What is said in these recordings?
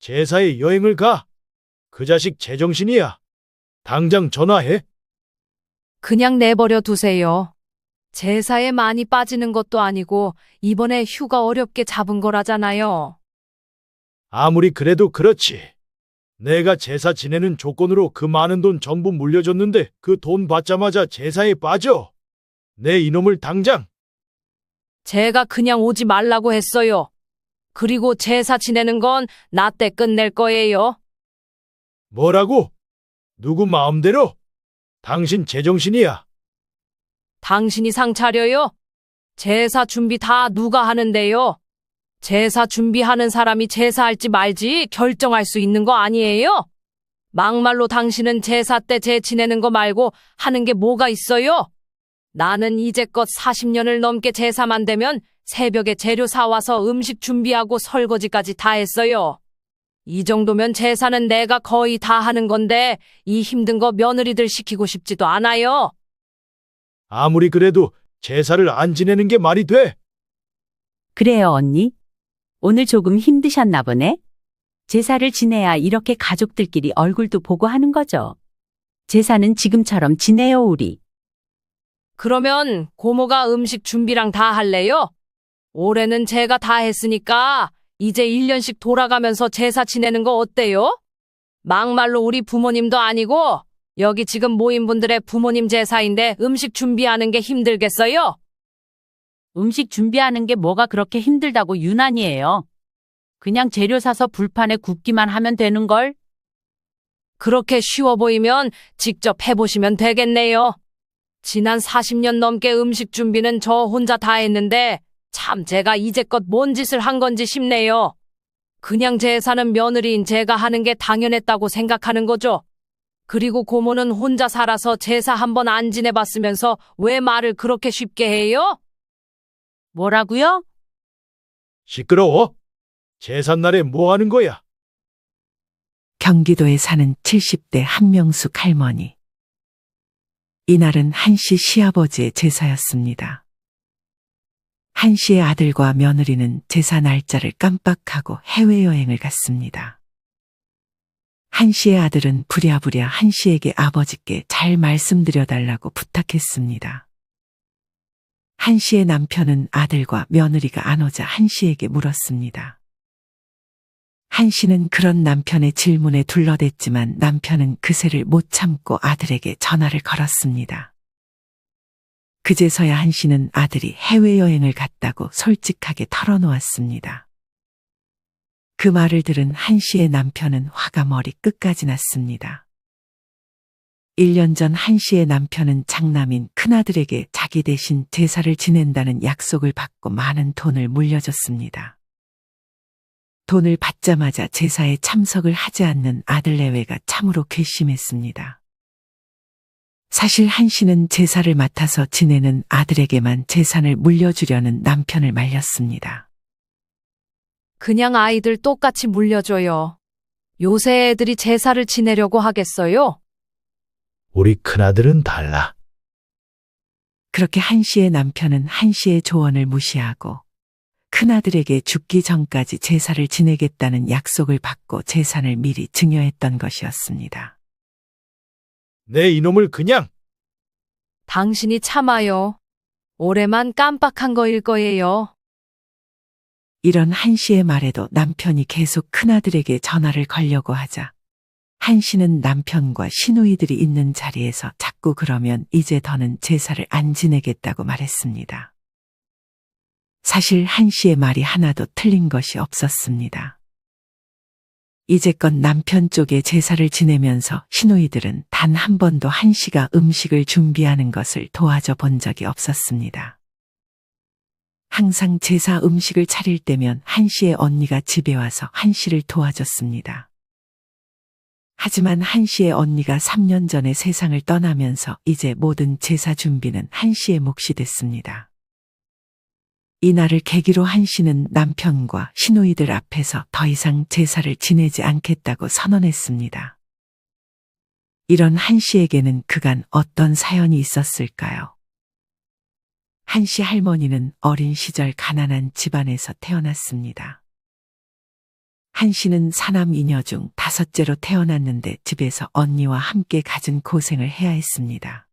제사에 여행을 가? 그 자식 제정신이야. 당장 전화해. 그냥 내버려 두세요. 제사에 많이 빠지는 것도 아니고 이번에 휴가 어렵게 잡은 거라잖아요. 아무리 그래도 그렇지. 내가 제사 지내는 조건으로 그 많은 돈 전부 물려줬는데 그 돈 받자마자 제사에 빠져. 내 이놈을 당장. 제가 그냥 오지 말라고 했어요. 그리고 제사 지내는 건 나 때 끝낼 거예요. 뭐라고? 누구 마음대로? 당신 제정신이야. 당신이 상 차려요? 제사 준비 다 누가 하는데요? 제사 준비하는 사람이 제사할지 말지 결정할 수 있는 거 아니에요? 막말로 당신은 제사 때 제 지내는 거 말고 하는 게 뭐가 있어요? 나는 이제껏 40년을 넘게 제사만 되면 새벽에 재료 사와서 음식 준비하고 설거지까지 다 했어요. 이 정도면 제사는 내가 거의 다 하는 건데 이 힘든 거 며느리들 시키고 싶지도 않아요. 아무리 그래도 제사를 안 지내는 게 말이 돼? 그래요, 언니. 오늘 조금 힘드셨나 보네. 제사를 지내야 이렇게 가족들끼리 얼굴도 보고 하는 거죠. 제사는 지금처럼 지내요, 우리. 그러면 고모가 음식 준비랑 다 할래요? 올해는 제가 다 했으니까 이제 1년씩 돌아가면서 제사 지내는 거 어때요? 막말로 우리 부모님도 아니고 여기 지금 모인 분들의 부모님 제사인데 음식 준비하는 게 힘들겠어요? 음식 준비하는 게 뭐가 그렇게 힘들다고 유난이에요. 그냥 재료 사서 불판에 굽기만 하면 되는 걸. 그렇게 쉬워 보이면 직접 해보시면 되겠네요. 지난 40년 넘게 음식 준비는 저 혼자 다 했는데 참 제가 이제껏 뭔 짓을 한 건지 싶네요. 그냥 제사는 며느리인 제가 하는 게 당연했다고 생각하는 거죠. 그리고 고모는 혼자 살아서 제사 한 번 안 지내봤으면서 왜 말을 그렇게 쉽게 해요? 뭐라고요? 시끄러워? 제삿날에 뭐 하는 거야? 경기도에 사는 70대 한명숙 할머니. 이날은 한씨 시아버지의 제사였습니다. 한씨의 아들과 며느리는 제사 날짜를 깜빡하고 해외여행을 갔습니다. 한씨의 아들은 부랴부랴 한씨에게 아버지께 잘 말씀드려달라고 부탁했습니다. 한씨의 남편은 아들과 며느리가 안 오자 한씨에게 물었습니다. 한씨는 그런 남편의 질문에 둘러댔지만 남편은 그새를 못 참고 아들에게 전화를 걸었습니다. 그제서야 한씨는 아들이 해외여행을 갔다고 솔직하게 털어놓았습니다. 그 말을 들은 한씨의 남편은 화가 머리 끝까지 났습니다. 1년 전 한씨의 남편은 장남인 큰아들에게 자기 대신 제사를 지낸다는 약속을 받고 많은 돈을 물려줬습니다. 돈을 받자마자 제사에 참석을 하지 않는 아들 내외가 참으로 괘씸했습니다. 사실 한씨는 제사를 맡아서 지내는 아들에게만 재산을 물려주려는 남편을 말렸습니다. 그냥 아이들 똑같이 물려줘요. 요새 애들이 제사를 지내려고 하겠어요? 우리 큰아들은 달라. 그렇게 한씨의 남편은 한씨의 조언을 무시하고 큰아들에게 죽기 전까지 제사를 지내겠다는 약속을 받고 재산을 미리 증여했던 것이었습니다. 내 이놈을 그냥. 당신이 참아요. 올해만 깜빡한 거일 거예요. 이런 한씨의 말에도 남편이 계속 큰아들에게 전화를 걸려고 하자 한씨는 남편과 시누이들이 있는 자리에서 자꾸 그러면 이제 더는 제사를 안 지내겠다고 말했습니다. 사실 한씨의 말이 하나도 틀린 것이 없었습니다. 이제껏 남편 쪽에 제사를 지내면서 시누이들은 단 한 번도 한씨가 음식을 준비하는 것을 도와줘 본 적이 없었습니다. 항상 제사 음식을 차릴 때면 한씨의 언니가 집에 와서 한씨를 도와줬습니다. 하지만 한씨의 언니가 3년 전에 세상을 떠나면서 이제 모든 제사 준비는 한씨의 몫이 됐습니다. 이날을 계기로 한씨는 남편과 시누이들 앞에서 더 이상 제사를 지내지 않겠다고 선언했습니다. 이런 한씨에게는 그간 어떤 사연이 있었을까요? 한씨 할머니는 어린 시절 가난한 집안에서 태어났습니다. 한 씨는 사남 이녀 중 다섯째로 태어났는데 집에서 언니와 함께 갖은 고생을 해야 했습니다.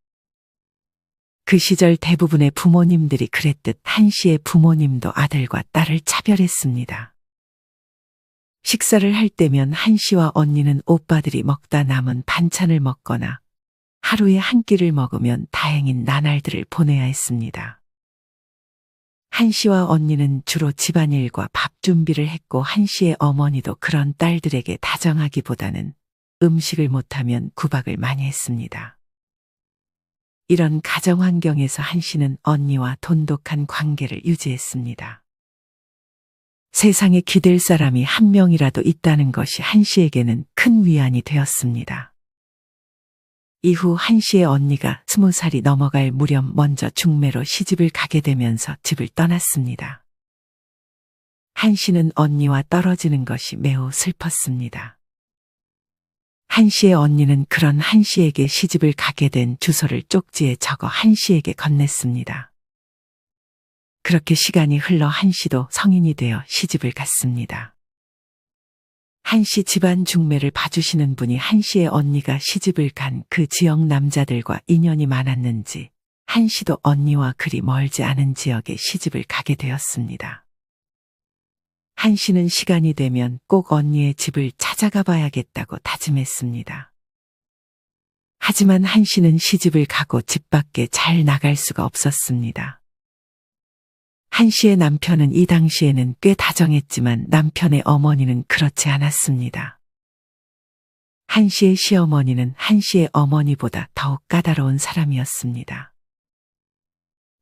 그 시절 대부분의 부모님들이 그랬듯 한 씨의 부모님도 아들과 딸을 차별했습니다. 식사를 할 때면 한 씨와 언니는 오빠들이 먹다 남은 반찬을 먹거나 하루에 한 끼를 먹으면 다행인 나날들을 보내야 했습니다. 한 씨와 언니는 주로 집안일과 밥 준비를 했고 한 씨의 어머니도 그런 딸들에게 다정하기보다는 음식을 못하면 구박을 많이 했습니다. 이런 가정 환경에서 한 씨는 언니와 돈독한 관계를 유지했습니다. 세상에 기댈 사람이 한 명이라도 있다는 것이 한 씨에게는 큰 위안이 되었습니다. 이후 한 씨의 언니가 20살이 넘어갈 무렵 먼저 중매로 시집을 가게 되면서 집을 떠났습니다. 한 씨는 언니와 떨어지는 것이 매우 슬펐습니다. 한 씨의 언니는 그런 한 씨에게 시집을 가게 된 주소를 쪽지에 적어 한 씨에게 건넸습니다. 그렇게 시간이 흘러 한 씨도 성인이 되어 시집을 갔습니다. 한 씨 집안 중매를 봐주시는 분이 한 씨의 언니가 시집을 간 그 지역 남자들과 인연이 많았는지 한 씨도 언니와 그리 멀지 않은 지역에 시집을 가게 되었습니다. 한 씨는 시간이 되면 꼭 언니의 집을 찾아가 봐야겠다고 다짐했습니다. 하지만 한 씨는 시집을 가고 집 밖에 잘 나갈 수가 없었습니다. 한 씨의 남편은 이 당시에는 꽤 다정했지만 남편의 어머니는 그렇지 않았습니다. 한 씨의 시어머니는 한 씨의 어머니보다 더욱 까다로운 사람이었습니다.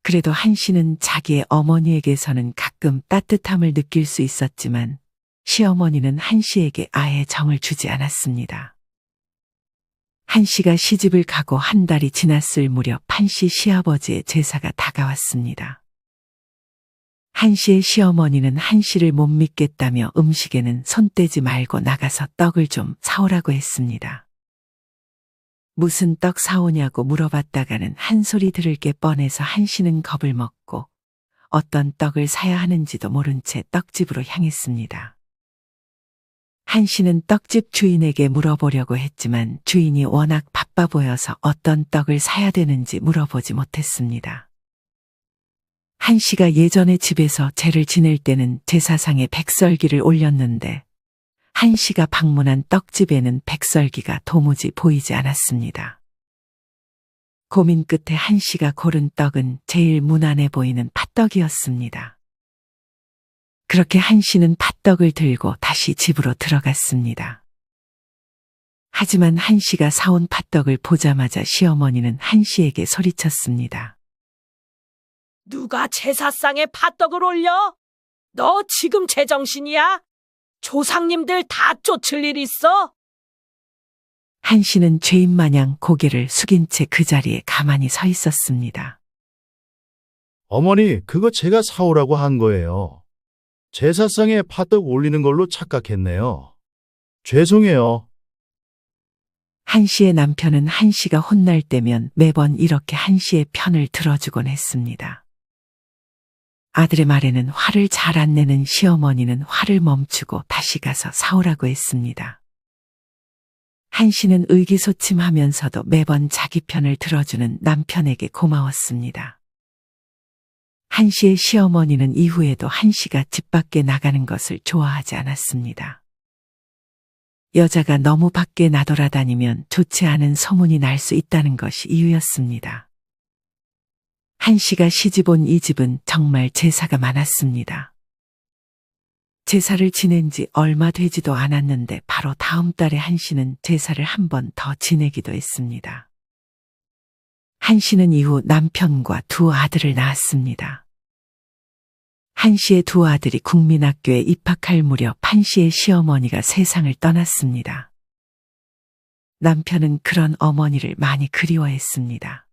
그래도 한 씨는 자기의 어머니에게서는 가끔 따뜻함을 느낄 수 있었지만 시어머니는 한 씨에게 아예 정을 주지 않았습니다. 한 씨가 시집을 가고 한 달이 지났을 무렵 한 씨 시아버지의 제사가 다가왔습니다. 한 씨의 시어머니는 한 씨를 못 믿겠다며 음식에는 손 떼지 말고 나가서 떡을 좀 사오라고 했습니다. 무슨 떡 사오냐고 물어봤다가는 한 소리 들을 게 뻔해서 한 씨는 겁을 먹고 어떤 떡을 사야 하는지도 모른 채 떡집으로 향했습니다. 한 씨는 떡집 주인에게 물어보려고 했지만 주인이 워낙 바빠 보여서 어떤 떡을 사야 되는지 물어보지 못했습니다. 한 씨가 예전에 집에서 제를 지낼 때는 제사상에 백설기를 올렸는데 한 씨가 방문한 떡집에는 백설기가 도무지 보이지 않았습니다. 고민 끝에 한 씨가 고른 떡은 제일 무난해 보이는 팥떡이었습니다. 그렇게 한 씨는 팥떡을 들고 다시 집으로 들어갔습니다. 하지만 한 씨가 사온 팥떡을 보자마자 시어머니는 한 씨에게 소리쳤습니다. 누가 제사상에 팥떡을 올려? 너 지금 제정신이야? 조상님들 다 쫓을 일 있어? 한 씨는 죄인 마냥 고개를 숙인 채 그 자리에 가만히 서 있었습니다. 어머니, 그거 제가 사오라고 한 거예요. 제사상에 팥떡 올리는 걸로 착각했네요. 죄송해요. 한 씨의 남편은 한 씨가 혼날 때면 매번 이렇게 한 씨의 편을 들어주곤 했습니다. 아들의 말에는 화를 잘 안 내는 시어머니는 화를 멈추고 다시 가서 사오라고 했습니다. 한 씨는 의기소침하면서도 매번 자기 편을 들어주는 남편에게 고마웠습니다. 한 씨의 시어머니는 이후에도 한 씨가 집 밖에 나가는 것을 좋아하지 않았습니다. 여자가 너무 밖에 나돌아다니면 좋지 않은 소문이 날 수 있다는 것이 이유였습니다. 한 씨가 시집 온 이 집은 정말 제사가 많았습니다. 제사를 지낸 지 얼마 되지도 않았는데 바로 다음 달에 한 씨는 제사를 한 번 더 지내기도 했습니다. 한 씨는 이후 남편과 두 아들을 낳았습니다. 한 씨의 두 아들이 국민학교에 입학할 무렵 한 씨의 시어머니가 세상을 떠났습니다. 남편은 그런 어머니를 많이 그리워했습니다.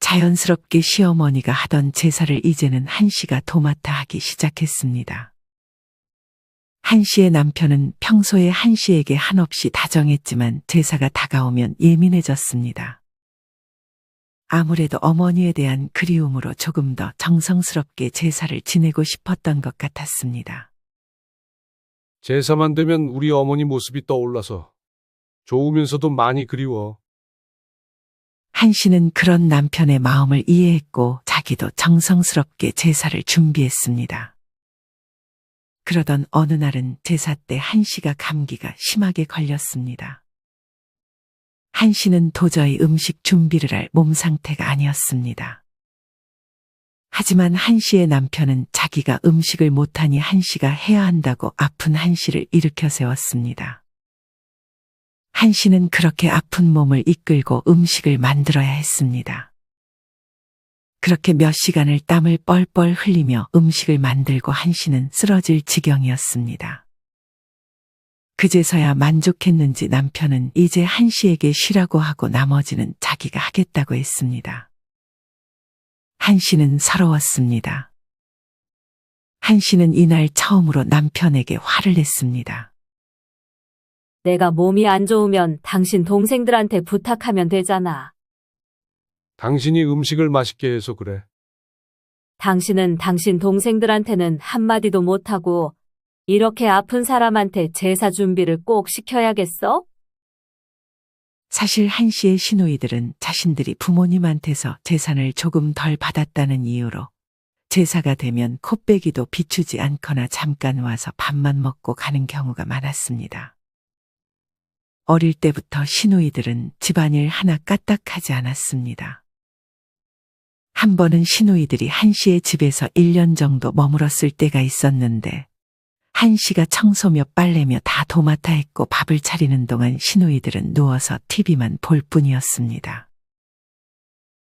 자연스럽게 시어머니가 하던 제사를 이제는 한 씨가 도맡아 하기 시작했습니다. 한 씨의 남편은 평소에 한 씨에게 한없이 다정했지만 제사가 다가오면 예민해졌습니다. 아무래도 어머니에 대한 그리움으로 조금 더 정성스럽게 제사를 지내고 싶었던 것 같았습니다. 제사만 되면 우리 어머니 모습이 떠올라서 좋으면서도 많이 그리워. 한씨는 그런 남편의 마음을 이해했고 자기도 정성스럽게 제사를 준비했습니다. 그러던 어느 날은 제사 때 한씨가 감기가 심하게 걸렸습니다. 한씨는 도저히 음식 준비를 할 몸 상태가 아니었습니다. 하지만 한씨의 남편은 자기가 음식을 못하니 한씨가 해야 한다고 아픈 한씨를 일으켜 세웠습니다. 한씨는 그렇게 아픈 몸을 이끌고 음식을 만들어야 했습니다. 그렇게 몇 시간을 땀을 뻘뻘 흘리며 음식을 만들고 한씨는 쓰러질 지경이었습니다. 그제서야 만족했는지 남편은 이제 한씨에게 쉬라고 하고 나머지는 자기가 하겠다고 했습니다. 한씨는 서러웠습니다. 한씨는 이날 처음으로 남편에게 화를 냈습니다. 내가 몸이 안 좋으면 당신 동생들한테 부탁하면 되잖아. 당신이 음식을 맛있게 해서 그래. 당신은 당신 동생들한테는 한마디도 못하고 이렇게 아픈 사람한테 제사 준비를 꼭 시켜야겠어? 사실 한씨의 시누이들은 자신들이 부모님한테서 재산을 조금 덜 받았다는 이유로 제사가 되면 코빼기도 비추지 않거나 잠깐 와서 밥만 먹고 가는 경우가 많았습니다. 어릴 때부터 시누이들은 집안일 하나 까딱하지 않았습니다. 한 번은 시누이들이 한씨의 집에서 1년 정도 머물었을 때가 있었는데 한씨가 청소며 빨래며 다 도맡아 했고 밥을 차리는 동안 시누이들은 누워서 TV만 볼 뿐이었습니다.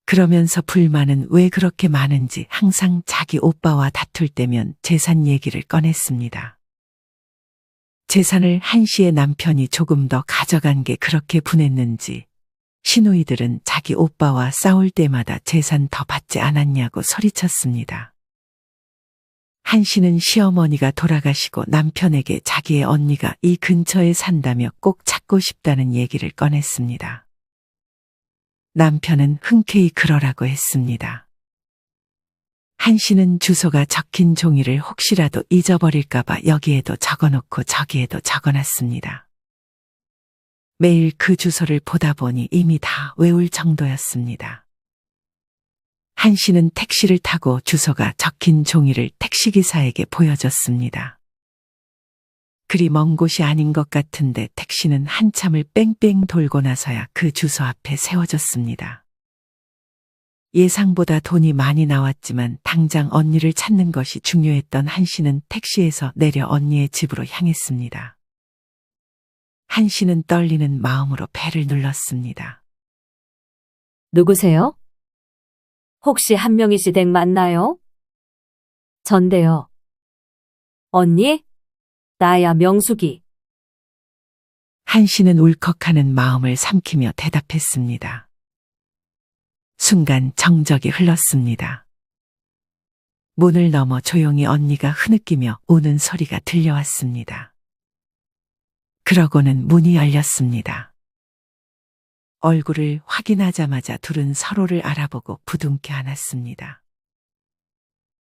그러면서 불만은 왜 그렇게 많은지 항상 자기 오빠와 다툴 때면 재산 얘기를 꺼냈습니다. 재산을 한씨의 남편이 조금 더 가져간 게 그렇게 분했는지 시누이들은 자기 오빠와 싸울 때마다 재산 더 받지 않았냐고 소리쳤습니다. 한씨는 시어머니가 돌아가시고 남편에게 자기의 언니가 이 근처에 산다며 꼭 찾고 싶다는 얘기를 꺼냈습니다. 남편은 흔쾌히 그러라고 했습니다. 한씨는 주소가 적힌 종이를 혹시라도 잊어버릴까봐 여기에도 적어놓고 저기에도 적어놨습니다. 매일 그 주소를 보다 보니 이미 다 외울 정도였습니다. 한씨는 택시를 타고 주소가 적힌 종이를 택시기사에게 보여줬습니다. 그리 먼 곳이 아닌 것 같은데 택시는 한참을 뺑뺑 돌고 나서야 그 주소 앞에 세워졌습니다. 예상보다 돈이 많이 나왔지만 당장 언니를 찾는 것이 중요했던 한씨는 택시에서 내려 언니의 집으로 향했습니다. 한씨는 떨리는 마음으로 배를 눌렀습니다. 누구세요? 혹시 한명희 씨 댁 맞나요? 전데요. 언니? 나야 명숙이. 한씨는 울컥하는 마음을 삼키며 대답했습니다. 순간 정적이 흘렀습니다. 문을 넘어 조용히 언니가 흐느끼며 우는 소리가 들려왔습니다. 그러고는 문이 열렸습니다. 얼굴을 확인하자마자 둘은 서로를 알아보고 부둥켜 안았습니다.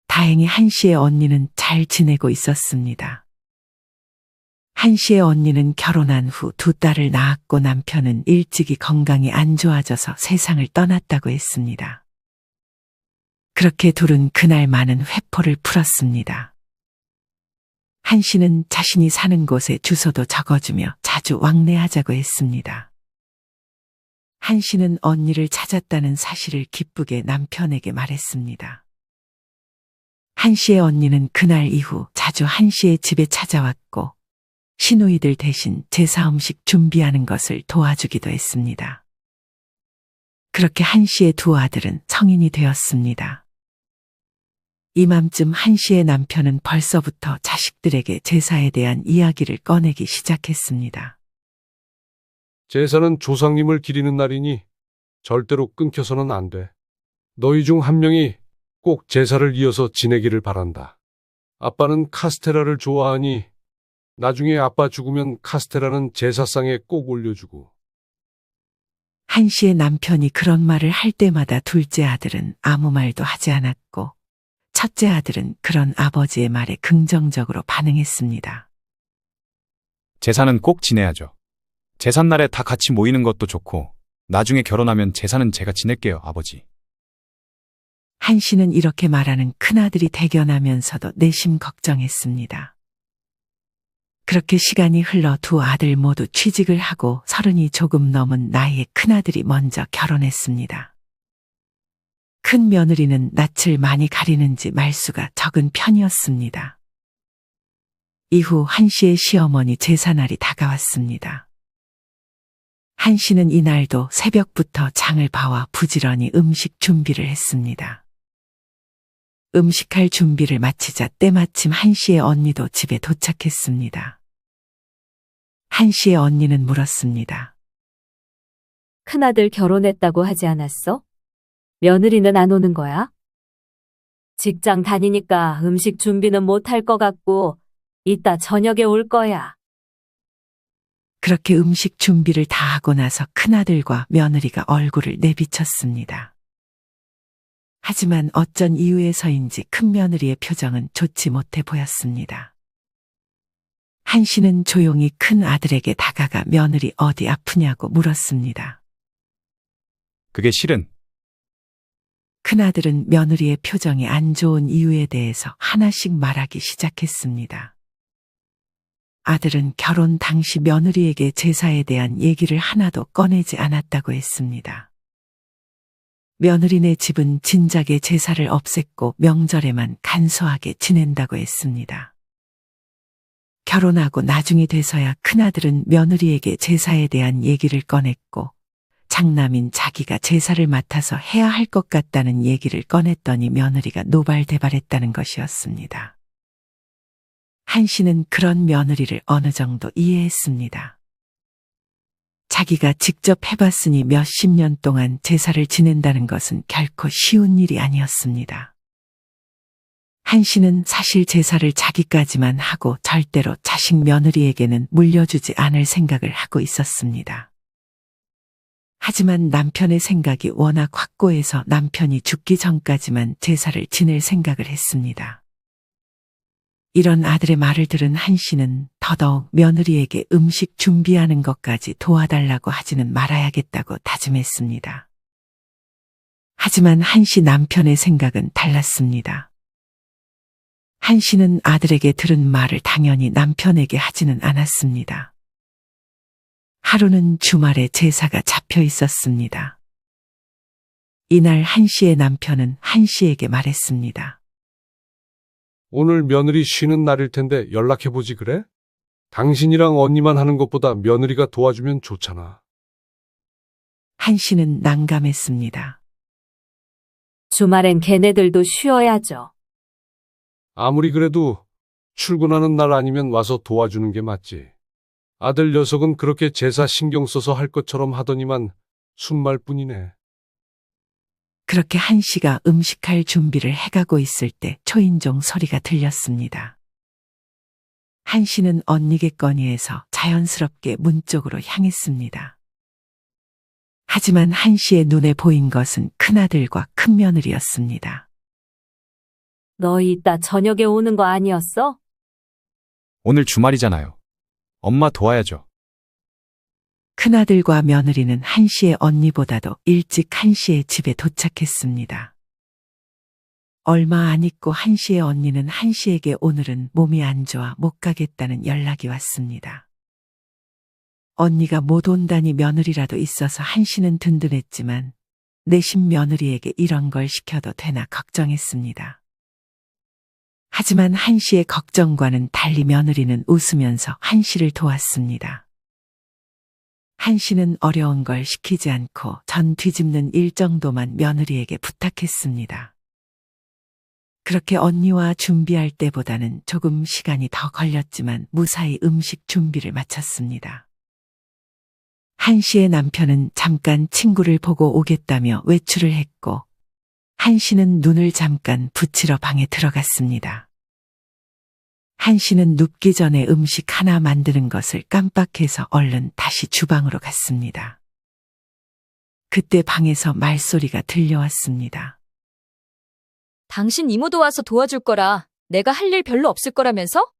다행히 한씨의 언니는 잘 지내고 있었습니다. 한씨의 언니는 결혼한 후 2딸을 낳았고 남편은 일찍이 건강이 안 좋아져서 세상을 떠났다고 했습니다. 그렇게 둘은 그날 많은 회포를 풀었습니다. 한씨는 자신이 사는 곳에 주소도 적어주며 자주 왕래하자고 했습니다. 한씨는 언니를 찾았다는 사실을 기쁘게 남편에게 말했습니다. 한씨의 언니는 그날 이후 자주 한씨의 집에 찾아왔고 시누이들 대신 제사 음식 준비하는 것을 도와주기도 했습니다. 그렇게 한씨의 두 아들은 성인이 되었습니다. 이맘쯤 한씨의 남편은 벌써부터 자식들에게 제사에 대한 이야기를 꺼내기 시작했습니다. 제사는 조상님을 기리는 날이니 절대로 끊겨서는 안 돼. 너희 중 한 명이 꼭 제사를 이어서 지내기를 바란다. 아빠는 카스테라를 좋아하니 나중에 아빠 죽으면 카스테라는 제사상에 꼭 올려주고. 한씨의 남편이 그런 말을 할 때마다 둘째 아들은 아무 말도 하지 않았고 첫째 아들은 그런 아버지의 말에 긍정적으로 반응했습니다. 제사는 꼭 지내야죠. 제삿날에 다 같이 모이는 것도 좋고, 나중에 결혼하면 제사는 제가 지낼게요, 아버지. 한씨는 이렇게 말하는 큰아들이 대견하면서도 내심 걱정했습니다. 그렇게 시간이 흘러 두 아들 모두 취직을 하고 30이 조금 넘은 나이에 큰아들이 먼저 결혼했습니다. 큰 며느리는 낯을 많이 가리는지 말수가 적은 편이었습니다. 이후 한씨의 시어머니 제사날이 다가왔습니다. 한씨는 이날도 새벽부터 장을 봐와 부지런히 음식 준비를 했습니다. 음식할 준비를 마치자 때마침 한씨의 언니도 집에 도착했습니다. 한씨의 언니는 물었습니다. 큰아들 결혼했다고 하지 않았어? 며느리는 안 오는 거야? 직장 다니니까 음식 준비는 못할 것 같고, 이따 저녁에 올 거야. 그렇게 음식 준비를 다 하고 나서 큰아들과 며느리가 얼굴을 내비쳤습니다. 하지만 어쩐 이유에서인지 큰며느리의 표정은 좋지 못해 보였습니다. 한씨는 조용히 큰아들에게 다가가 며느리 어디 아프냐고 물었습니다. 그게 실은 큰아들은 며느리의 표정이 안 좋은 이유에 대해서 하나씩 말하기 시작했습니다. 아들은 결혼 당시 며느리에게 제사에 대한 얘기를 하나도 꺼내지 않았다고 했습니다. 며느리네 집은 진작에 제사를 없앴고 명절에만 간소하게 지낸다고 했습니다. 결혼하고 나중이 돼서야 큰아들은 며느리에게 제사에 대한 얘기를 꺼냈고, 장남인 자기가 제사를 맡아서 해야 할 것 같다는 얘기를 꺼냈더니 며느리가 노발대발했다는 것이었습니다. 한씨는 그런 며느리를 어느 정도 이해했습니다. 자기가 직접 해봤으니 몇십 년 동안 제사를 지낸다는 것은 결코 쉬운 일이 아니었습니다. 한씨는 사실 제사를 자기까지만 하고 절대로 자식 며느리에게는 물려주지 않을 생각을 하고 있었습니다. 하지만 남편의 생각이 워낙 확고해서 남편이 죽기 전까지만 제사를 지낼 생각을 했습니다. 이런 아들의 말을 들은 한씨는 더더욱 며느리에게 음식 준비하는 것까지 도와달라고 하지는 말아야겠다고 다짐했습니다. 하지만 한씨 남편의 생각은 달랐습니다. 한씨는 아들에게 들은 말을 당연히 남편에게 하지는 않았습니다. 하루는 주말에 제사가 잡혀 있었습니다. 이날 한씨의 남편은 한씨에게 말했습니다. 오늘 며느리 쉬는 날일 텐데 연락해보지 그래? 당신이랑 언니만 하는 것보다 며느리가 도와주면 좋잖아. 한씨는 난감했습니다. 주말엔 걔네들도 쉬어야죠. 아무리 그래도 출근하는 날 아니면 와서 도와주는 게 맞지. 아들 녀석은 그렇게 제사 신경 써서 할 것처럼 하더니만 순말 뿐이네. 그렇게 한씨가 음식할 준비를 해가고 있을 때 초인종 소리가 들렸습니다. 한씨는 언니겠거니에서 자연스럽게 문 쪽으로 향했습니다. 하지만 한씨의 눈에 보인 것은 큰아들과 큰며느리였습니다. 너희 이따 저녁에 오는 거 아니었어? 오늘 주말이잖아요. 엄마 도와야죠. 큰아들과 며느리는 한씨의 언니보다도 일찍 한씨의 집에 도착했습니다. 얼마 안 있고 한씨의 언니는 한씨에게 오늘은 몸이 안 좋아 못 가겠다는 연락이 왔습니다. 언니가 못 온다니 며느리라도 있어서 한씨는 든든했지만 내심 며느리에게 이런 걸 시켜도 되나 걱정했습니다. 하지만 한씨의 걱정과는 달리 며느리는 웃으면서 한씨를 도왔습니다. 한씨는 어려운 걸 시키지 않고 전 뒤집는 일 정도만 며느리에게 부탁했습니다. 그렇게 언니와 준비할 때보다는 조금 시간이 더 걸렸지만 무사히 음식 준비를 마쳤습니다. 한씨의 남편은 잠깐 친구를 보고 오겠다며 외출을 했고, 한씨는 눈을 잠깐 붙이러 방에 들어갔습니다. 한씨는 눕기 전에 음식 하나 만드는 것을 깜빡해서 얼른 다시 주방으로 갔습니다. 그때 방에서 말소리가 들려왔습니다. 당신 이모도 와서 도와줄 거라 내가 할 일 별로 없을 거라면서?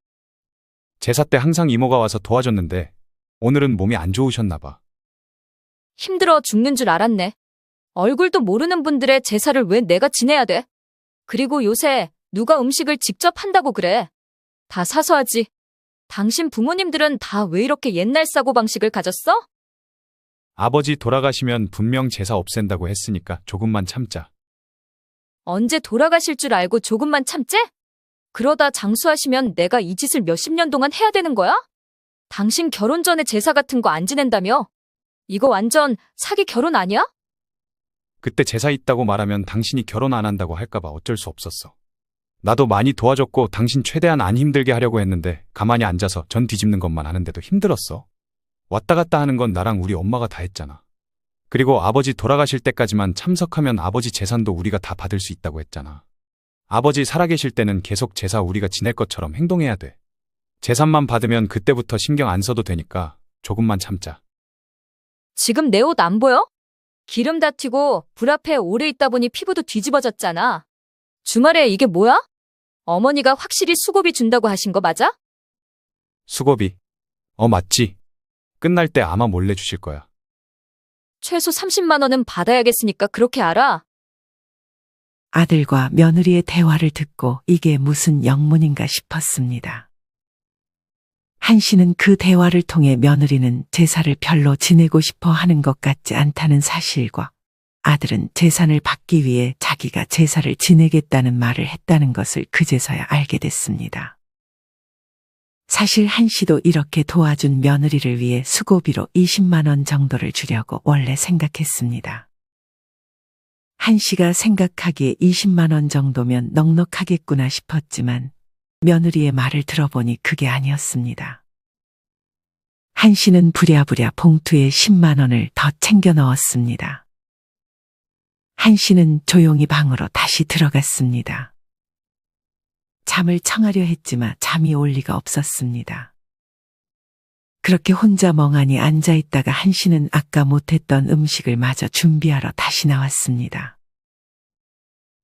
제사 때 항상 이모가 와서 도와줬는데 오늘은 몸이 안 좋으셨나 봐. 힘들어 죽는 줄 알았네. 얼굴도 모르는 분들의 제사를 왜 내가 지내야 돼? 그리고 요새 누가 음식을 직접 한다고 그래. 다 사서 하지. 당신 부모님들은 다 왜 이렇게 옛날 사고방식을 가졌어? 아버지 돌아가시면 분명 제사 없앤다고 했으니까 조금만 참자. 언제 돌아가실 줄 알고 조금만 참재? 그러다 장수하시면 내가 이 짓을 몇십 년 동안 해야 되는 거야? 당신 결혼 전에 제사 같은 거 안 지낸다며? 이거 완전 사기 결혼 아니야? 그때 제사 있다고 말하면 당신이 결혼 안 한다고 할까봐 어쩔 수 없었어. 나도 많이 도와줬고 당신 최대한 안 힘들게 하려고 했는데 가만히 앉아서 전 뒤집는 것만 하는데도 힘들었어. 왔다 갔다 하는 건 나랑 우리 엄마가 다 했잖아. 그리고 아버지 돌아가실 때까지만 참석하면 아버지 재산도 우리가 다 받을 수 있다고 했잖아. 아버지 살아계실 때는 계속 제사 우리가 지낼 것처럼 행동해야 돼. 재산만 받으면 그때부터 신경 안 써도 되니까 조금만 참자. 지금 내 옷 안 보여? 기름 다 튀고 불 앞에 오래 있다 보니 피부도 뒤집어졌잖아. 주말에 이게 뭐야? 어머니가 확실히 수고비 준다고 하신 거 맞아? 수고비. 맞지. 끝날 때 아마 몰래 주실 거야. 최소 30만 원은 받아야겠으니까 그렇게 알아. 아들과 며느리의 대화를 듣고 이게 무슨 영문인가 싶었습니다. 한 씨는 그 대화를 통해 며느리는 제사를 별로 지내고 싶어 하는 것 같지 않다는 사실과 아들은 재산을 받기 위해 자기가 제사를 지내겠다는 말을 했다는 것을 그제서야 알게 됐습니다. 사실 한 씨도 이렇게 도와준 며느리를 위해 수고비로 20만 원 정도를 주려고 원래 생각했습니다. 한 씨가 생각하기에 20만 원 정도면 넉넉하겠구나 싶었지만 며느리의 말을 들어보니 그게 아니었습니다. 한 씨는 부랴부랴 봉투에 10만 원을 더 챙겨 넣었습니다. 한 씨는 조용히 방으로 다시 들어갔습니다. 잠을 청하려 했지만 잠이 올 리가 없었습니다. 그렇게 혼자 멍하니 앉아 있다가 한 씨는 아까 못했던 음식을 마저 준비하러 다시 나왔습니다.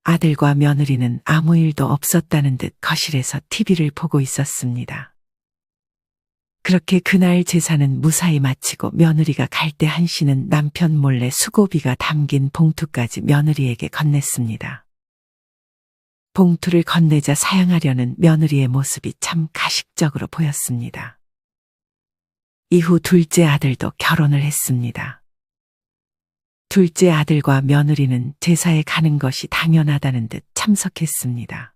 아들과 며느리는 아무 일도 없었다는 듯 거실에서 TV를 보고 있었습니다. 그렇게 그날 제사는 무사히 마치고 며느리가 갈 때 한 씨는 남편 몰래 수고비가 담긴 봉투까지 며느리에게 건넸습니다. 봉투를 건네자 사양하려는 며느리의 모습이 참 가식적으로 보였습니다. 이후 둘째 아들도 결혼을 했습니다. 둘째 아들과 며느리는 제사에 가는 것이 당연하다는 듯 참석했습니다.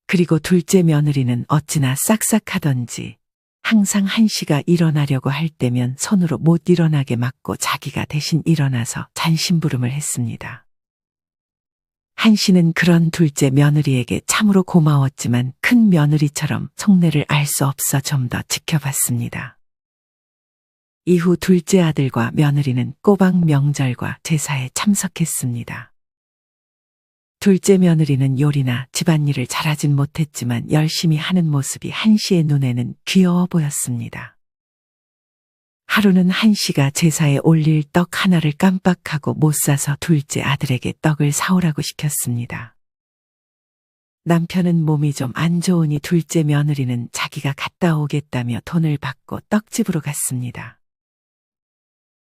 그리고 둘째 며느리는 어찌나 싹싹하던지 항상 한 씨가 일어나려고 할 때면 손으로 못 일어나게 막고 자기가 대신 일어나서 잔심부름을 했습니다. 한 씨는 그런 둘째 며느리에게 참으로 고마웠지만 큰 며느리처럼 속내를 알 수 없어 좀 더 지켜봤습니다. 이후 둘째 아들과 며느리는 꼬박 명절과 제사에 참석했습니다. 둘째 며느리는 요리나 집안일을 잘하진 못했지만 열심히 하는 모습이 한 씨의 눈에는 귀여워 보였습니다. 하루는 한 씨가 제사에 올릴 떡 하나를 깜빡하고 못 사서 둘째 아들에게 떡을 사오라고 시켰습니다. 남편은 몸이 좀 안 좋으니 둘째 며느리는 자기가 갔다 오겠다며 돈을 받고 떡집으로 갔습니다.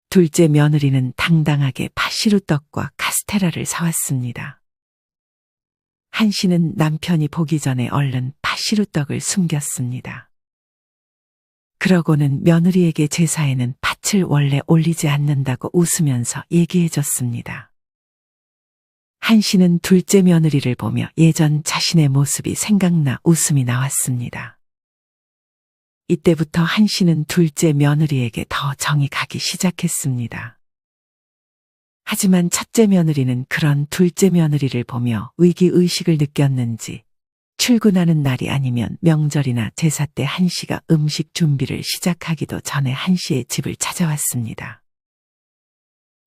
둘째 며느리는 당당하게 파시루떡과 카스테라를 사왔습니다. 한 씨는 남편이 보기 전에 얼른 파시루떡을 숨겼습니다. 그러고는 며느리에게 제사에는 팥을 원래 올리지 않는다고 웃으면서 얘기해줬습니다. 한 씨는 둘째 며느리를 보며 예전 자신의 모습이 생각나 웃음이 나왔습니다. 이때부터 한 씨는 둘째 며느리에게 더 정이 가기 시작했습니다. 하지만 첫째 며느리는 그런 둘째 며느리를 보며 위기의식을 느꼈는지 출근하는 날이 아니면 명절이나 제사 때 한 씨가 음식 준비를 시작하기도 전에 한 씨의 집을 찾아왔습니다.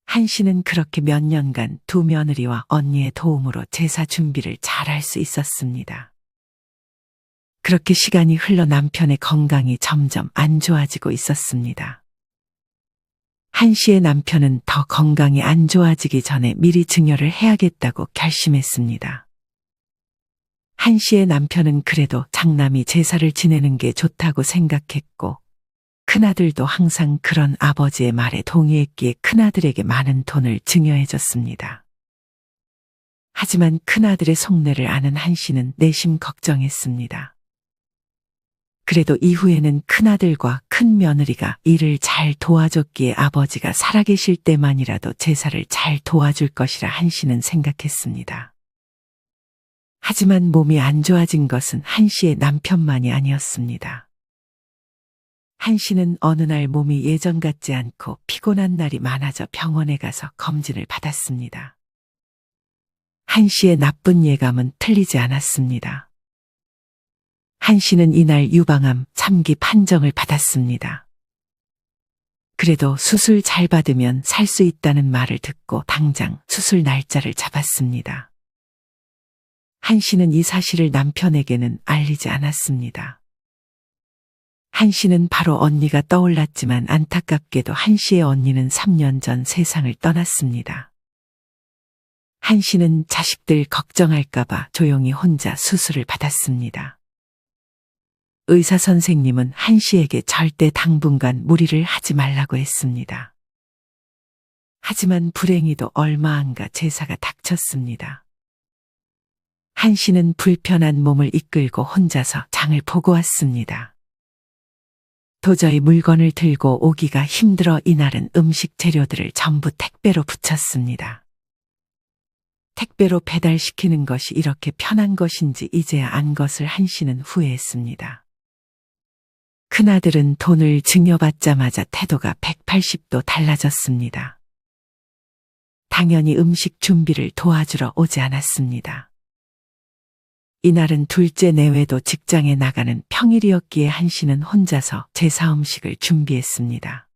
한 씨는 그렇게 몇 년간 두 며느리와 언니의 도움으로 제사 준비를 잘할 수 있었습니다. 그렇게 시간이 흘러 남편의 건강이 점점 안 좋아지고 있었습니다. 한 씨의 남편은 더 건강이 안 좋아지기 전에 미리 증여를 해야겠다고 결심했습니다. 한씨의 남편은 그래도 장남이 제사를 지내는 게 좋다고 생각했고, 큰아들도 항상 그런 아버지의 말에 동의했기에 큰아들에게 많은 돈을 증여해줬습니다. 하지만 큰아들의 속내를 아는 한씨는 내심 걱정했습니다. 그래도 이후에는 큰아들과 큰며느리가 일을 잘 도와줬기에 아버지가 살아계실 때만이라도 제사를 잘 도와줄 것이라 한씨는 생각했습니다. 하지만 몸이 안 좋아진 것은 한씨의 남편만이 아니었습니다. 한씨는 어느 날 몸이 예전 같지 않고 피곤한 날이 많아져 병원에 가서 검진을 받았습니다. 한씨의 나쁜 예감은 틀리지 않았습니다. 한씨는 이날 유방암 3기 판정을 받았습니다. 그래도 수술 잘 받으면 살 수 있다는 말을 듣고 당장 수술 날짜를 잡았습니다. 한씨는 이 사실을 남편에게는 알리지 않았습니다. 한씨는 바로 언니가 떠올랐지만 안타깝게도 한씨의 언니는 3년 전 세상을 떠났습니다. 한씨는 자식들 걱정할까봐 조용히 혼자 수술을 받았습니다. 의사 선생님은 한씨에게 절대 당분간 무리를 하지 말라고 했습니다. 하지만 불행히도 얼마 안가 제사가 닥쳤습니다. 한씨는 불편한 몸을 이끌고 혼자서 장을 보고 왔습니다. 도저히 물건을 들고 오기가 힘들어 이날은 음식 재료들을 전부 택배로 붙였습니다. 택배로 배달시키는 것이 이렇게 편한 것인지 이제야 안 것을 한씨는 후회했습니다. 큰아들은 돈을 증여받자마자 태도가 180도 달라졌습니다. 당연히 음식 준비를 도와주러 오지 않았습니다. 이날은 둘째 내외도 직장에 나가는 평일이었기에 한씨는 혼자서 제사 음식을 준비했습니다.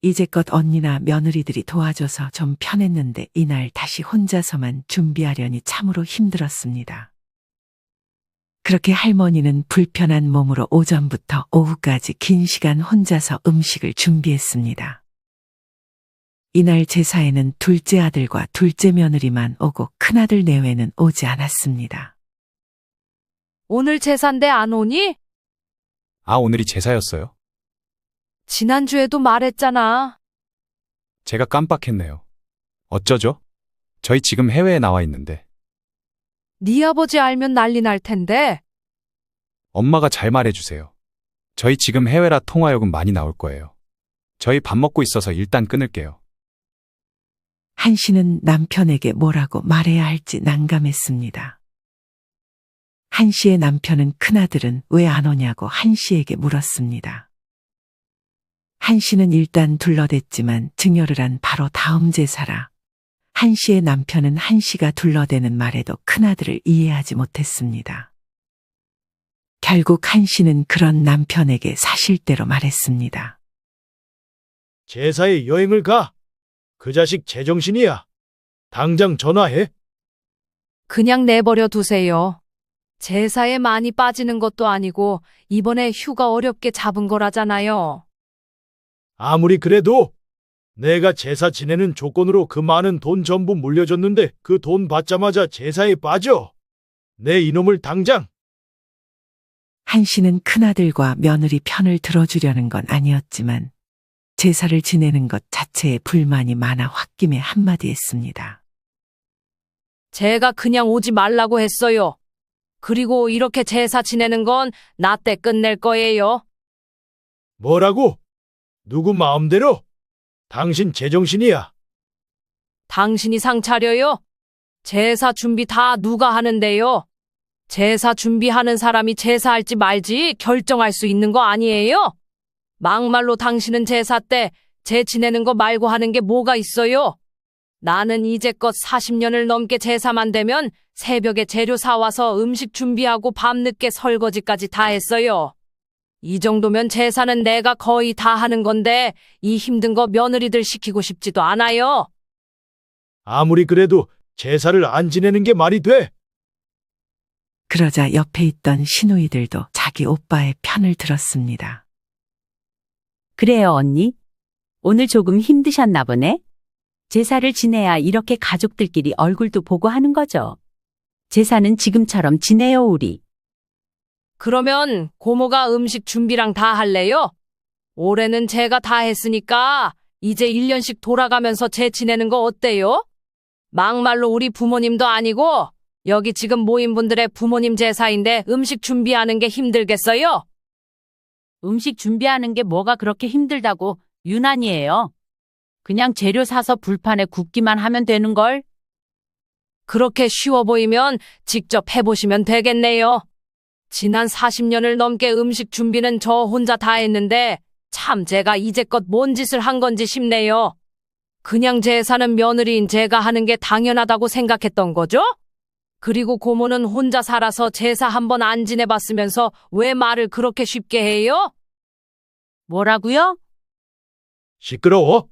이제껏 언니나 며느리들이 도와줘서 좀 편했는데 이날 다시 혼자서만 준비하려니 참으로 힘들었습니다. 그렇게 할머니는 불편한 몸으로 오전부터 오후까지 긴 시간 혼자서 음식을 준비했습니다. 이날 제사에는 둘째 아들과 둘째 며느리만 오고 큰아들 내외는 오지 않았습니다. 오늘 제사인데 안 오니? 아, 오늘이 제사였어요? 지난주에도 말했잖아. 제가 깜빡했네요. 어쩌죠? 저희 지금 해외에 나와 있는데. 네 아버지 알면 난리 날 텐데. 엄마가 잘 말해주세요. 저희 지금 해외라 통화요금 많이 나올 거예요. 저희 밥 먹고 있어서 일단 끊을게요. 한씨는 남편에게 뭐라고 말해야 할지 난감했습니다. 한씨의 남편은 큰아들은 왜 안 오냐고 한씨에게 물었습니다. 한씨는 일단 둘러댔지만 증여를 한 바로 다음 제사라 한씨의 남편은 한씨가 둘러대는 말에도 큰아들을 이해하지 못했습니다. 결국 한씨는 그런 남편에게 사실대로 말했습니다. 제사에 여행을 가. 그 자식 제정신이야. 당장 전화해. 그냥 내버려 두세요. 제사에 많이 빠지는 것도 아니고 이번에 휴가 어렵게 잡은 거라잖아요. 아무리 그래도 내가 제사 지내는 조건으로 그 많은 돈 전부 물려줬는데 그 돈 받자마자 제사에 빠져. 내 이놈을 당장. 한씨는 큰아들과 며느리 편을 들어주려는 건 아니었지만 제사를 지내는 것 자체에 불만이 많아 홧김에 한마디 했습니다. 제가 그냥 오지 말라고 했어요. 그리고 이렇게 제사 지내는 건 나 때 끝낼 거예요. 뭐라고? 누구 마음대로? 당신 제정신이야. 당신이 상 차려요. 제사 준비 다 누가 하는데요. 제사 준비하는 사람이 제사할지 말지 결정할 수 있는 거 아니에요? 막말로 당신은 제사 때 제 지내는 거 말고 하는 게 뭐가 있어요? 나는 이제껏 40년을 넘게 제사만 되면 새벽에 재료 사와서 음식 준비하고 밤늦게 설거지까지 다 했어요. 이 정도면 제사는 내가 거의 다 하는 건데 이 힘든 거 며느리들 시키고 싶지도 않아요. 아무리 그래도 제사를 안 지내는 게 말이 돼. 그러자 옆에 있던 시누이들도 자기 오빠의 편을 들었습니다. 그래요, 언니. 오늘 조금 힘드셨나 보네. 제사를 지내야 이렇게 가족들끼리 얼굴도 보고 하는 거죠. 제사는 지금처럼 지내요, 우리. 그러면 고모가 음식 준비랑 다 할래요? 올해는 제가 다 했으니까 이제 1년씩 돌아가면서 제 지내는 거 어때요? 막말로 우리 부모님도 아니고 여기 지금 모인 분들의 부모님 제사인데 음식 준비하는 게 힘들겠어요? 음식 준비하는 게 뭐가 그렇게 힘들다고 유난이에요. 그냥 재료 사서 불판에 굽기만 하면 되는 걸. 그렇게 쉬워 보이면 직접 해보시면 되겠네요. 지난 40년을 넘게 음식 준비는 저 혼자 다 했는데 참 제가 이제껏 뭔 짓을 한 건지 싶네요. 그냥 제사는 며느리인 제가 하는 게 당연하다고 생각했던 거죠? 그리고 고모는 혼자 살아서 제사 한 번 안 지내봤으면서 왜 말을 그렇게 쉽게 해요? 뭐라고요? 시끄러워.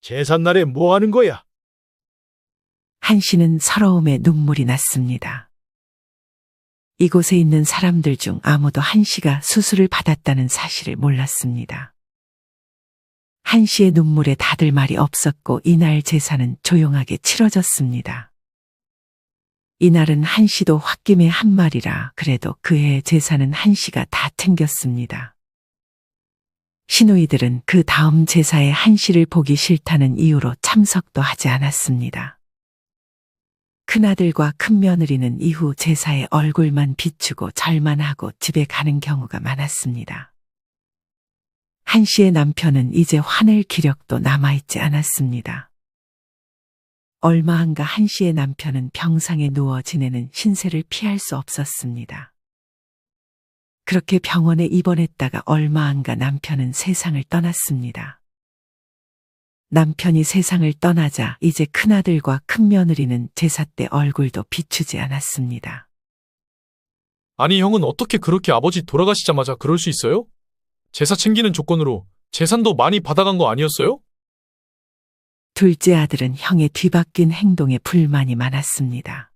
제삿날에 뭐 하는 거야? 한 씨는 서러움에 눈물이 났습니다. 이곳에 있는 사람들 중 아무도 한 씨가 수술을 받았다는 사실을 몰랐습니다. 한 씨의 눈물에 닫을 말이 없었고 이날 제사는 조용하게 치러졌습니다. 이날은 한 씨도 홧김에 한 말이라 그래도 그해 제사는 한 씨가 다 챙겼습니다. 시누이들은 그 다음 제사에 한 씨를 보기 싫다는 이유로 참석도 하지 않았습니다. 큰아들과 큰며느리는 이후 제사에 얼굴만 비추고 절만 하고 집에 가는 경우가 많았습니다. 한 씨의 남편은 이제 화낼 기력도 남아있지 않았습니다. 얼마 안가 한 씨의 남편은 병상에 누워 지내는 신세를 피할 수 없었습니다. 그렇게 병원에 입원했다가 얼마 안가 남편은 세상을 떠났습니다. 남편이 세상을 떠나자 이제 큰아들과 큰며느리는 제사 때 얼굴도 비추지 않았습니다. 아니, 형은 어떻게 그렇게 아버지 돌아가시자마자 그럴 수 있어요? 제사 챙기는 조건으로 재산도 많이 받아간 거 아니었어요? 둘째 아들은 형의 뒤바뀐 행동에 불만이 많았습니다.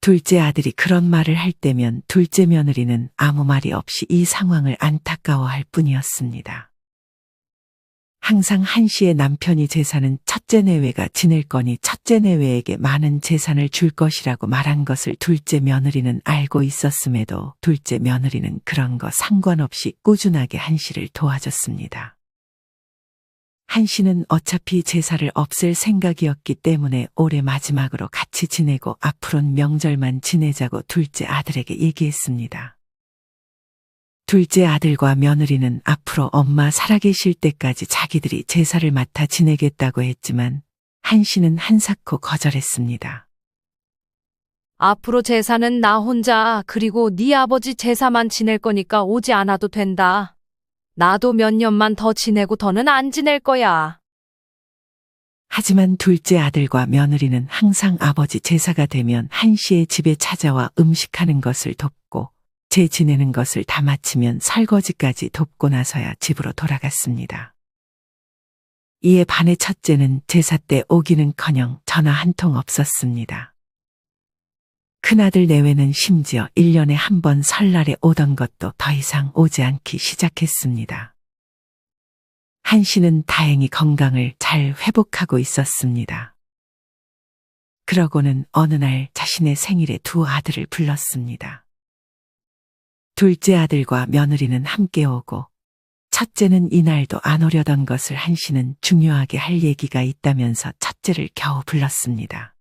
둘째 아들이 그런 말을 할 때면 둘째 며느리는 아무 말이 없이 이 상황을 안타까워할 뿐이었습니다. 항상 한 씨의 남편이 제사는 첫째 내외가 지낼 거니 첫째 내외에게 많은 재산을 줄 것이라고 말한 것을 둘째 며느리는 알고 있었음에도 둘째 며느리는 그런 거 상관없이 꾸준하게 한 씨를 도와줬습니다. 한 씨는 어차피 제사를 없앨 생각이었기 때문에 올해 마지막으로 같이 지내고 앞으로는 명절만 지내자고 둘째 아들에게 얘기했습니다. 둘째 아들과 며느리는 앞으로 엄마 살아계실 때까지 자기들이 제사를 맡아 지내겠다고 했지만 한 씨는 한사코 거절했습니다. 앞으로 제사는 나 혼자 그리고 네 아버지 제사만 지낼 거니까 오지 않아도 된다. 나도 몇 년만 더 지내고 더는 안 지낼 거야. 하지만 둘째 아들과 며느리는 항상 아버지 제사가 되면 한 씨의 집에 찾아와 음식하는 것을 돕고 제 지내는 것을 다 마치면 설거지까지 돕고 나서야 집으로 돌아갔습니다. 이에 반해 첫째는 제사 때 오기는커녕 전화 한 통 없었습니다. 큰아들 내외는 심지어 1년에 한 번 설날에 오던 것도 더 이상 오지 않기 시작했습니다. 한 씨는 다행히 건강을 잘 회복하고 있었습니다. 그러고는 어느 날 자신의 생일에 두 아들을 불렀습니다. 둘째 아들과 며느리는 함께 오고 첫째는 이날도 안 오려던 것을 한 씨는 중요하게 할 얘기가 있다면서 첫째를 겨우 불렀습니다.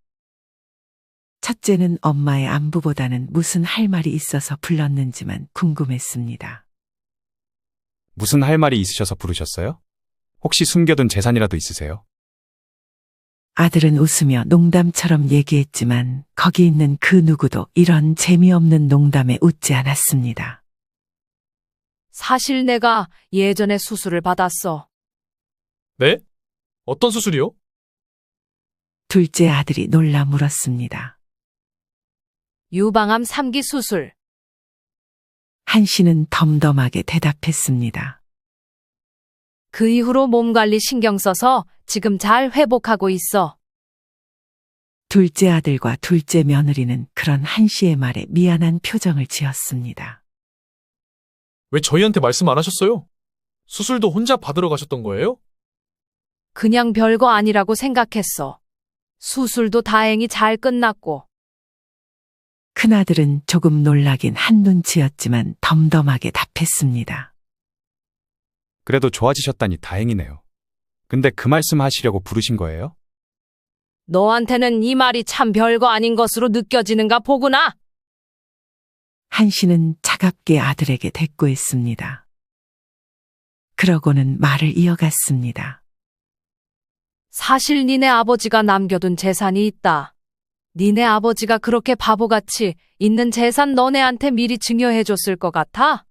첫째는 엄마의 안부보다는 무슨 할 말이 있어서 불렀는지만 궁금했습니다. 무슨 할 말이 있으셔서 부르셨어요? 혹시 숨겨둔 재산이라도 있으세요? 아들은 웃으며 농담처럼 얘기했지만 거기 있는 그 누구도 이런 재미없는 농담에 웃지 않았습니다. 사실 내가 예전에 수술을 받았어. 네? 어떤 수술이요? 둘째 아들이 놀라 물었습니다. 유방암 3기 수술. 한 씨는 덤덤하게 대답했습니다. 그 이후로 몸 관리 신경 써서 지금 잘 회복하고 있어. 둘째 아들과 둘째 며느리는 그런 한 씨의 말에 미안한 표정을 지었습니다. 왜 저희한테 말씀 안 하셨어요? 수술도 혼자 받으러 가셨던 거예요? 그냥 별거 아니라고 생각했어. 수술도 다행히 잘 끝났고. 큰아들은 조금 놀라긴 한 눈치였지만 덤덤하게 답했습니다. 그래도 좋아지셨다니 다행이네요. 근데 그 말씀 하시려고 부르신 거예요? 너한테는 이 말이 참 별거 아닌 것으로 느껴지는가 보구나. 한 씨는 차갑게 아들에게 대꾸했습니다. 그러고는 말을 이어갔습니다. 사실 니네 아버지가 남겨둔 재산이 있다. 니네 아버지가 그렇게 바보같이 있는 재산 너네한테 미리 증여해줬을 것 같아?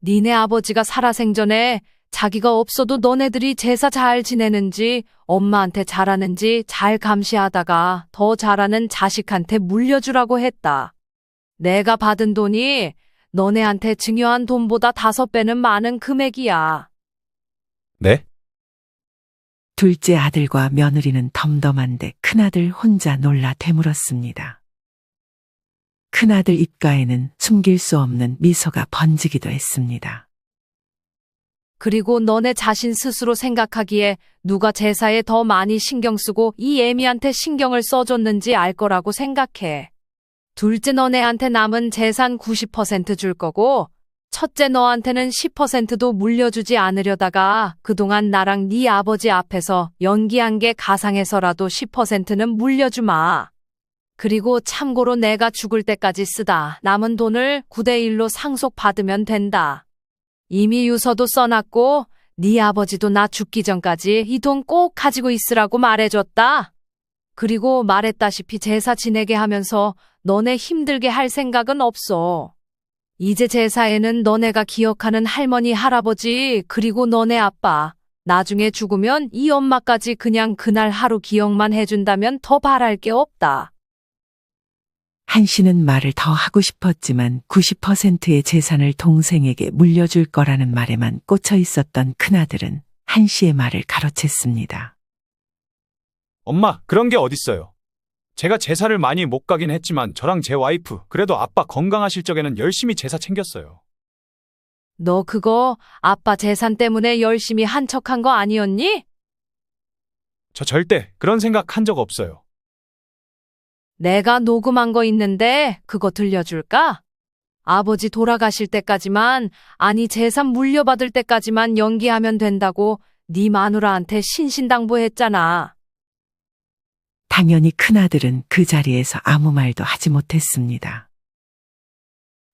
니네 아버지가 살아생전에 자기가 없어도 너네들이 제사 잘 지내는지 엄마한테 잘하는지 잘 감시하다가 더 잘하는 자식한테 물려주라고 했다. 내가 받은 돈이 너네한테 증여한 돈보다 5배는 많은 금액이야. 네? 둘째 아들과 며느리는 덤덤한데 큰아들 혼자 놀라 되물었습니다. 큰아들 입가에는 숨길 수 없는 미소가 번지기도 했습니다. 그리고 너네 자신 스스로 생각하기에 누가 제사에 더 많이 신경 쓰고 이 애미한테 신경을 써줬는지 알 거라고 생각해. 둘째 너네한테 남은 재산 90% 줄 거고 첫째 너한테는 10%도 물려주지 않으려다가 그동안 나랑 네 아버지 앞에서 연기한 게 가상해서라도 10%는 물려주마. 그리고 참고로 내가 죽을 때까지 쓰다 남은 돈을 9대1로 상속받으면 된다. 이미 유서도 써놨고 네 아버지도 나 죽기 전까지 이 돈 꼭 가지고 있으라고 말해줬다. 그리고 말했다시피 제사 지내게 하면서 너네 힘들게 할 생각은 없어. 이제 제사에는 너네가 기억하는 할머니, 할아버지, 그리고 너네 아빠, 나중에 죽으면 이 엄마까지 그냥 그날 하루 기억만 해준다면 더 바랄 게 없다. 한 씨는 말을 더 하고 싶었지만 90%의 재산을 동생에게 물려줄 거라는 말에만 꽂혀 있었던 큰아들은 한 씨의 말을 가로챘습니다. 엄마, 그런 게 어딨어요. 제가 제사를 많이 못 가긴 했지만 저랑 제 와이프, 그래도 아빠 건강하실 적에는 열심히 제사 챙겼어요. 너 그거 아빠 재산 때문에 열심히 한 척한 거 아니었니? 저 절대 그런 생각 한 적 없어요. 내가 녹음한 거 있는데 그거 들려줄까? 아버지 돌아가실 때까지만, 아니 재산 물려받을 때까지만 연기하면 된다고 네 마누라한테 신신당부했잖아. 당연히 큰아들은 그 자리에서 아무 말도 하지 못했습니다.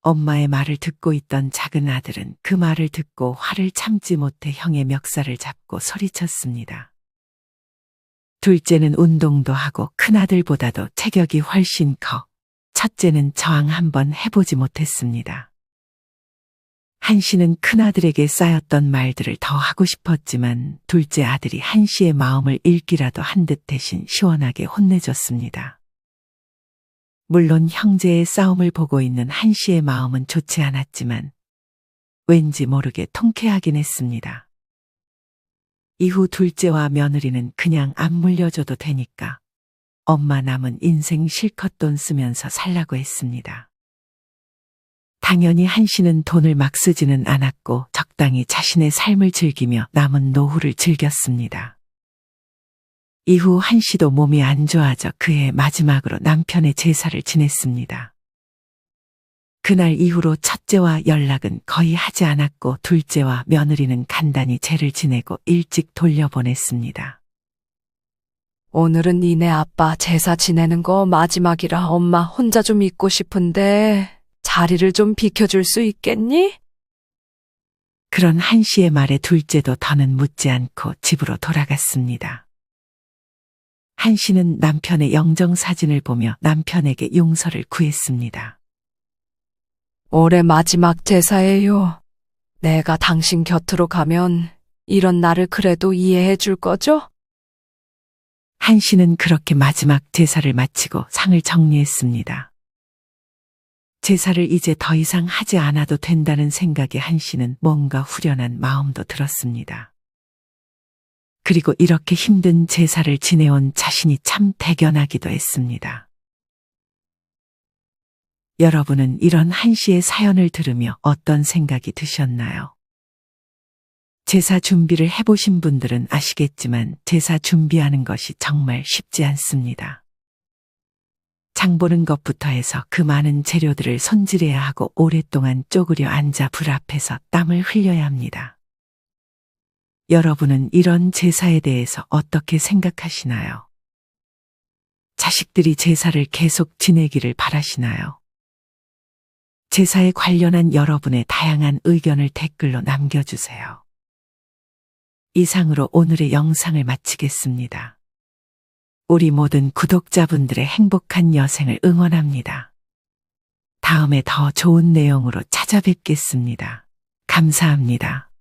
엄마의 말을 듣고 있던 작은 아들은 그 말을 듣고 화를 참지 못해 형의 멱살을 잡고 소리쳤습니다. 둘째는 운동도 하고 큰아들보다도 체격이 훨씬 커 첫째는 저항 한번 해보지 못했습니다. 한 씨는 큰아들에게 쌓였던 말들을 더 하고 싶었지만 둘째 아들이 한 씨의 마음을 읽기라도 한 듯 대신 시원하게 혼내줬습니다. 물론 형제의 싸움을 보고 있는 한 씨의 마음은 좋지 않았지만 왠지 모르게 통쾌하긴 했습니다. 이후 둘째와 며느리는 그냥 안 물려줘도 되니까 엄마 남은 인생 실컷 돈 쓰면서 살라고 했습니다. 당연히 한 씨는 돈을 막 쓰지는 않았고 적당히 자신의 삶을 즐기며 남은 노후를 즐겼습니다. 이후 한 씨도 몸이 안 좋아져 그해 마지막으로 남편의 제사를 지냈습니다. 그날 이후로 첫째와 연락은 거의 하지 않았고 둘째와 며느리는 간단히 제를 지내고 일찍 돌려보냈습니다. 오늘은 니네 아빠 제사 지내는 거 마지막이라 엄마 혼자 좀 있고 싶은데 자리를 좀 비켜줄 수 있겠니? 그런 한 씨의 말에 둘째도 더는 묻지 않고 집으로 돌아갔습니다. 한 씨는 남편의 영정사진을 보며 남편에게 용서를 구했습니다. 올해 마지막 제사예요. 내가 당신 곁으로 가면 이런 나를 그래도 이해해 줄 거죠? 한 씨는 그렇게 마지막 제사를 마치고 상을 정리했습니다. 제사를 이제 더 이상 하지 않아도 된다는 생각에 한 씨는 뭔가 후련한 마음도 들었습니다. 그리고 이렇게 힘든 제사를 지내온 자신이 참 대견하기도 했습니다. 여러분은 이런 한 씨의 사연을 들으며 어떤 생각이 드셨나요? 제사 준비를 해보신 분들은 아시겠지만 제사 준비하는 것이 정말 쉽지 않습니다. 장 보는 것부터 해서 그 많은 재료들을 손질해야 하고 오랫동안 쪼그려 앉아 불 앞에서 땀을 흘려야 합니다. 여러분은 이런 제사에 대해서 어떻게 생각하시나요? 자식들이 제사를 계속 지내기를 바라시나요? 제사에 관련한 여러분의 다양한 의견을 댓글로 남겨주세요. 이상으로 오늘의 영상을 마치겠습니다. 우리 모든 구독자분들의 행복한 여생을 응원합니다. 다음에 더 좋은 내용으로 찾아뵙겠습니다. 감사합니다.